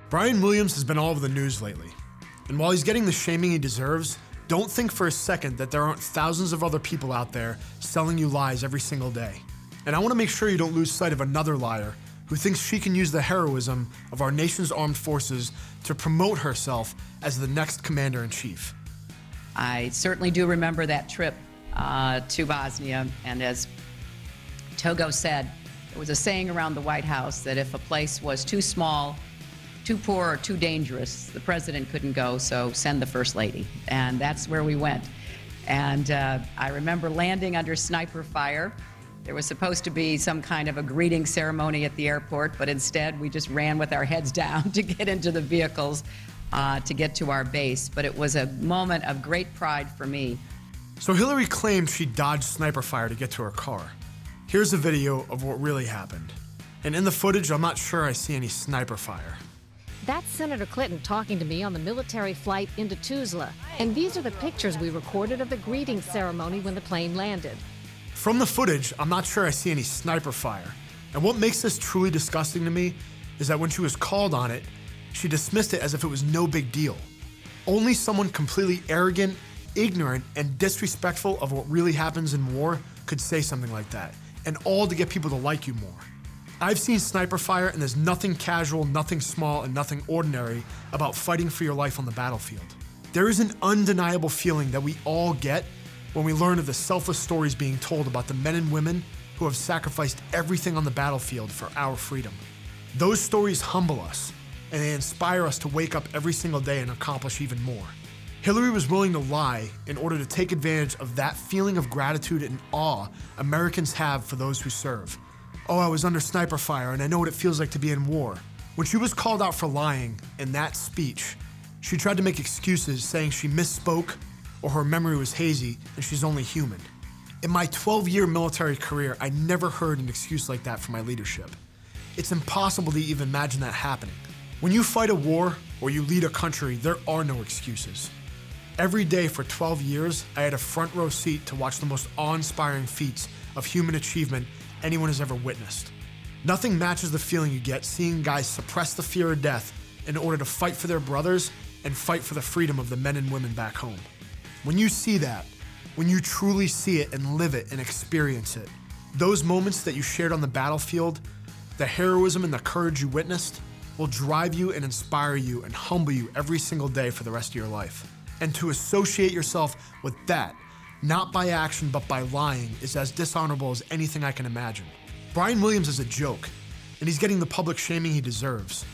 Brian Williams has been all over the news lately. And while he's getting the shaming he deserves, don't think for a second that there aren't thousands of other people out there selling you lies every single day. And I want to make sure you don't lose sight of another liar who thinks she can use the heroism of our nation's armed forces to promote herself as the next commander-in-chief. I certainly do remember that trip to Bosnia, and as Togo said, there was a saying around the White House that if a place was too small, too poor, or too dangerous, the president couldn't go, so send the First Lady. And that's where we went. And I remember landing under sniper fire. There was supposed to be some kind of a greeting ceremony at the airport, but instead we just ran with our heads down to get into the vehicles to get to our base. But it was a moment of great pride for me. So Hillary claimed she dodged sniper fire to get to her car. Here's a video of what really happened. And in the footage, I'm not sure I see any sniper fire. That's Senator Clinton talking to me on the military flight into Tuzla. And these are the pictures we recorded of the greeting ceremony when the plane landed. From the footage, I'm not sure I see any sniper fire. And what makes this truly disgusting to me is that when she was called on it, she dismissed it as if it was no big deal. Only someone completely arrogant, ignorant, and disrespectful of what really happens in war could say something like that, and all to get people to like you more. I've seen sniper fire, and there's nothing casual, nothing small, and nothing ordinary about fighting for your life on the battlefield. There is an undeniable feeling that we all get when we learn of the selfless stories being told about the men and women who have sacrificed everything on the battlefield for our freedom. Those stories humble us, and they inspire us to wake up every single day and accomplish even more. Hillary was willing to lie in order to take advantage of that feeling of gratitude and awe Americans have for those who serve. Oh, I was under sniper fire and I know what it feels like to be in war. When she was called out for lying in that speech, she tried to make excuses saying she misspoke or her memory was hazy and she's only human. In my 12-year military career, I never heard an excuse like that from my leadership. It's impossible to even imagine that happening. When you fight a war or you lead a country, there are no excuses. Every day for 12 years, I had a front row seat to watch the most awe-inspiring feats of human achievement anyone has ever witnessed. Nothing matches the feeling you get seeing guys suppress the fear of death in order to fight for their brothers and fight for the freedom of the men and women back home. When you see that, when you truly see it and live it and experience it, those moments that you shared on the battlefield, the heroism and the courage you witnessed, will drive you and inspire you and humble you every single day for the rest of your life. And to associate yourself with that, not by action but by lying, is as dishonorable as anything I can imagine. Brian Williams is a joke, and he's getting the public shaming he deserves.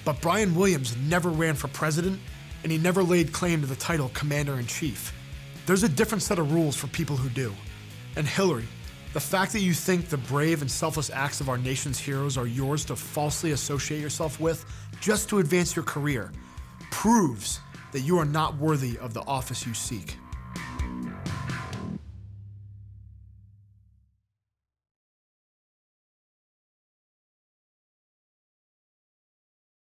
But Brian Williams never ran for president, and he never laid claim to the title Commander-in-Chief. There's a different set of rules for people who do. And Hillary, the fact that you think the brave and selfless acts of our nation's heroes are yours to falsely associate yourself with just to advance your career proves that you are not worthy of the office you seek.